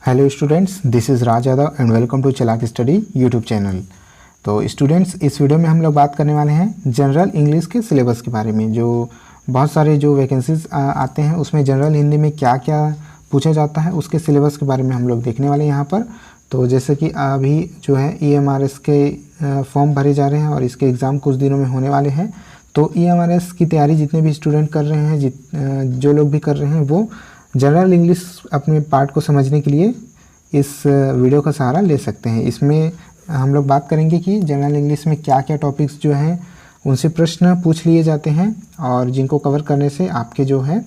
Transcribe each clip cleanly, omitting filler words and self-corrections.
Hello students, this is Raj Yadav and welcome to Chalak study YouTube channel. तो students, इस video में हम लोग बात करने वाले हैं जनरल इंग्लिश के सिलेबस के बारे में। जो बहुत सारे जो वैकेंसीज आते हैं उसमें जनरल हिंदी में क्या क्या पूछा जाता है उसके सिलेबस के बारे में हम लोग देखने वाले हैं यहाँ पर। तो जैसे कि अभी जो है EMRS के फॉर्म भरे जा रहे हैं और इसके एग्ज़ाम कुछ दिनों में होने वाले हैं। तो EMRS की तैयारी जितने भी स्टूडेंट कर रहे हैं, जो लोग भी कर रहे हैं, वो जनरल इंग्लिश अपने पार्ट को समझने के लिए इस वीडियो का सहारा ले सकते हैं। इसमें हम लोग बात करेंगे कि जनरल इंग्लिश में क्या क्या टॉपिक्स जो हैं उनसे प्रश्न पूछ लिए जाते हैं और जिनको कवर करने से आपके जो है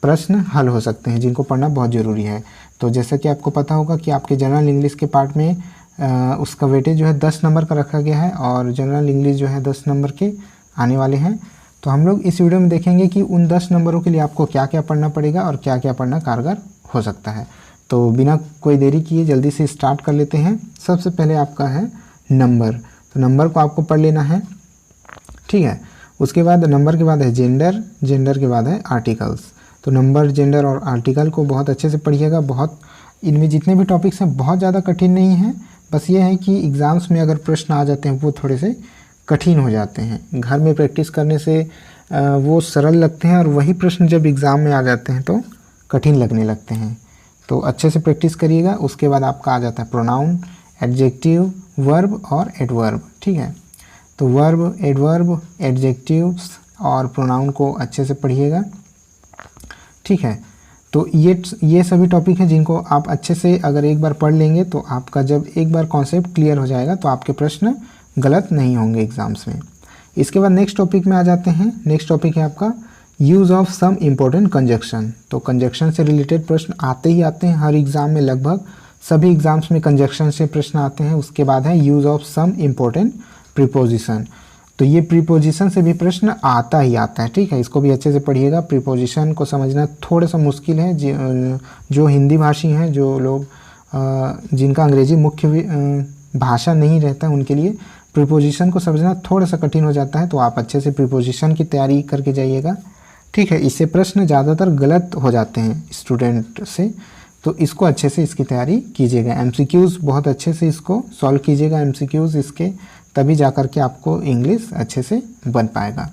प्रश्न हल हो सकते हैं, जिनको पढ़ना बहुत ज़रूरी है। तो जैसा कि आपको पता होगा कि आपके जनरल इंग्लिश के पार्ट में उसका वेटेज जो है 10 नंबर का रखा गया है और जनरल इंग्लिश जो है 10 नंबर के आने वाले हैं। तो हम लोग इस वीडियो में देखेंगे कि उन 10 नंबरों के लिए आपको क्या क्या पढ़ना पड़ेगा और क्या क्या पढ़ना कारगर हो सकता है। तो बिना कोई देरी किए जल्दी से स्टार्ट कर लेते हैं। सबसे पहले आपका है नंबर। तो नंबर को आपको पढ़ लेना है, ठीक है। उसके बाद नंबर के बाद है जेंडर, जेंडर के बाद है आर्टिकल्स। तो नंबर, जेंडर और आर्टिकल को बहुत अच्छे से पढ़िएगा। बहुत इनमें जितने भी टॉपिक्स हैं बहुत ज़्यादा कठिन नहीं हैं, बस ये है कि एग्ज़ाम्स में अगर प्रश्न आ जाते हैं वो थोड़े से कठिन हो जाते हैं। घर में प्रैक्टिस करने से वो सरल लगते हैं और वही प्रश्न जब एग्ज़ाम में आ जाते हैं तो कठिन लगने लगते हैं। तो अच्छे से प्रैक्टिस करिएगा। उसके बाद आपका आ जाता है प्रोनाउन, एडजेक्टिव, वर्ब और एडवर्ब, ठीक है। तो वर्ब, एडवर्ब, एडजेक्टिव्स और प्रोनाउन को अच्छे से पढ़िएगा, ठीक है। तो ये सभी टॉपिक हैं जिनको आप अच्छे से अगर एक बार पढ़ लेंगे तो आपका जब एक बार कॉन्सेप्ट क्लियर हो जाएगा तो आपके प्रश्न गलत नहीं होंगे एग्ज़ाम्स में। इसके बाद नेक्स्ट टॉपिक में आ जाते हैं। नेक्स्ट टॉपिक है आपका use of some important conjunction. तो कंजक्शन से रिलेटेड प्रश्न आते ही आते हैं हर एग्ज़ाम में, लगभग सभी एग्ज़ाम्स में कंजक्शन से प्रश्न आते हैं। उसके बाद है use of some important preposition. तो ये प्रीपोजिशन से भी प्रश्न आता ही आता है, ठीक है। इसको भी अच्छे से पढ़िएगा। प्रीपोजिशन को समझना थोड़ा सा मुश्किल है। जो हिंदी भाषी हैं, जो लोग जिनका अंग्रेजी मुख्य भाषा नहीं रहता उनके लिए प्रीपोजिशन को समझना थोड़ा सा कठिन हो जाता है। तो आप अच्छे से प्रीपोजिशन की तैयारी करके जाइएगा, ठीक है। इससे प्रश्न ज़्यादातर गलत हो जाते हैं स्टूडेंट से, तो इसको अच्छे से इसकी तैयारी कीजिएगा। MCQs बहुत अच्छे से इसको सॉल्व कीजिएगा, MCQs इसके, तभी जाकर के आपको इंग्लिश अच्छे से बन पाएगा।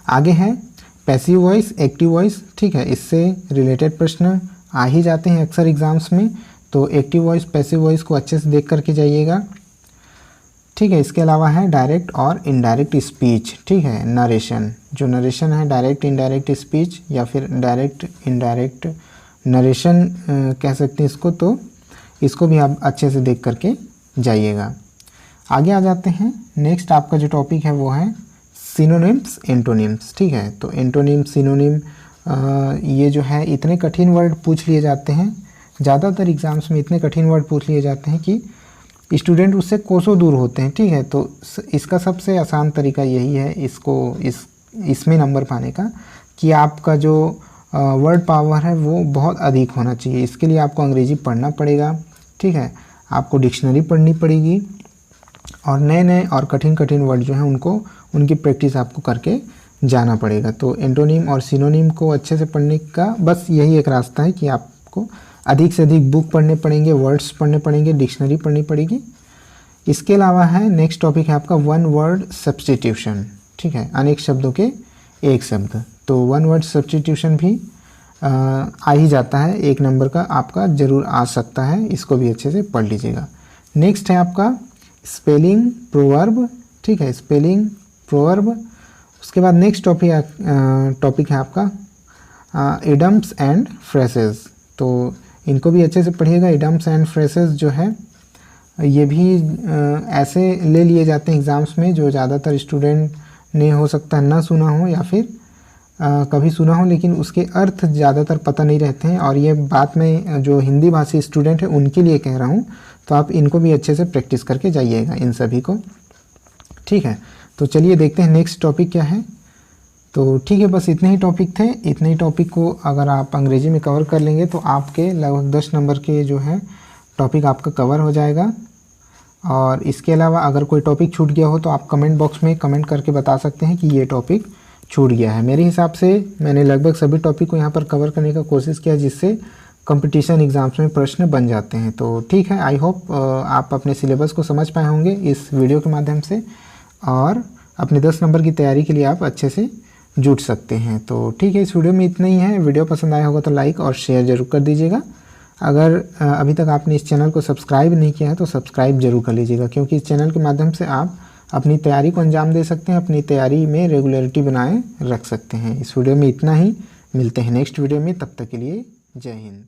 आगे है पैसिव वॉइस, एक्टिव वॉइस, ठीक है। इससे रिलेटेड प्रश्न आ ही जाते हैं अक्सर एग्ज़ाम्स में। तो एक्टिव वॉइस, पैसिव वॉइस को अच्छे से देख करके जाइएगा, ठीक है। इसके अलावा है डायरेक्ट और इनडायरेक्ट स्पीच, ठीक है। नरेशन, जो नरेशन है डायरेक्ट इनडायरेक्ट स्पीच या फिर डायरेक्ट इनडायरेक्ट नरेशन कह सकते हैं इसको। तो इसको भी आप अच्छे से देख करके जाइएगा। आगे आ जाते हैं। नेक्स्ट आपका जो टॉपिक है वो है सिनोनिम्स, एंटोनिम्स, ठीक है। तो एंटोनिम, सिनोनिम, ये जो है इतने कठिन वर्ड पूछ लिए जाते हैं, ज़्यादातर एग्ज़ाम्स में इतने कठिन वर्ड पूछ लिए जाते हैं कि स्टूडेंट उससे कोसों दूर होते हैं, ठीक है। तो इसका सबसे आसान तरीका यही है इसमें नंबर पाने का, कि आपका जो वर्ड पावर है वो बहुत अधिक होना चाहिए। इसके लिए आपको अंग्रेजी पढ़ना पड़ेगा, ठीक है। आपको डिक्शनरी पढ़नी पड़ेगी और नए नए और कठिन कठिन वर्ड जो हैं उनकी प्रैक्टिस आपको करके जाना पड़ेगा। तो एंटोनिम और सिनोनिम को अच्छे से पढ़ने का बस यही एक रास्ता है कि आपको अधिक से अधिक बुक पढ़ने पड़ेंगे, वर्ड्स पढ़ने पड़ेंगे, डिक्शनरी पढ़नी पड़ेगी। इसके अलावा है नेक्स्ट टॉपिक है आपका वन वर्ड सब्स्टिट्यूशन, ठीक है। अनेक शब्दों के एक शब्द। तो वन वर्ड सब्स्टिट्यूशन भी आ ही जाता है, एक नंबर का आपका ज़रूर आ सकता है। इसको भी अच्छे से पढ़ लीजिएगा। नेक्स्ट है आपका स्पेलिंग, प्रोवर्ब, ठीक है। Spelling, proverb. उसके बाद नेक्स्ट टॉपिक है आपका इडम्स एंड फ्रेसेस। तो इनको भी अच्छे से पढ़िएगा। इडम्स एंड फ्रेसेस जो है ये भी ऐसे ले लिए जाते हैं एग्ज़ाम्स में जो ज़्यादातर स्टूडेंट ने हो सकता है ना सुना हो या फिर कभी सुना हो, लेकिन उसके अर्थ ज़्यादातर पता नहीं रहते हैं। और ये बात मैं जो हिंदी भाषी स्टूडेंट है उनके लिए कह रहा हूँ। तो आप इनको भी अच्छे से प्रैक्टिस करके जाइएगा, इन सभी को, ठीक है। तो चलिए देखते हैं नेक्स्ट टॉपिक क्या है। तो ठीक है, बस इतने ही टॉपिक थे। इतने ही टॉपिक को अगर आप अंग्रेजी में कवर कर लेंगे तो आपके लगभग 10 नंबर के जो है टॉपिक आपका कवर हो जाएगा। और इसके अलावा अगर कोई टॉपिक छूट गया हो तो आप कमेंट बॉक्स में कमेंट करके बता सकते हैं कि ये टॉपिक छूट गया है। मेरे हिसाब से मैंने लगभग सभी टॉपिक को यहाँ पर कवर करने का कोशिश किया, जिससे कंपटीशन एग्ज़ाम्स में प्रश्न बन जाते हैं। तो ठीक है, आई होप आप अपने सिलेबस को समझ पाए होंगे इस वीडियो के माध्यम से, और अपने 10 नंबर की तैयारी के लिए आप अच्छे से जुट सकते हैं। तो ठीक है, इस वीडियो में इतना ही है। वीडियो पसंद आया होगा तो लाइक और शेयर ज़रूर कर दीजिएगा। अगर अभी तक आपने इस चैनल को सब्सक्राइब नहीं किया है तो सब्सक्राइब ज़रूर कर लीजिएगा, क्योंकि इस चैनल के माध्यम से आप अपनी तैयारी को अंजाम दे सकते हैं, अपनी तैयारी में रेगुलरिटी बनाए रख सकते हैं। इस वीडियो में इतना ही, मिलते हैं नेक्स्ट वीडियो में, तब तक के लिए जय हिंद।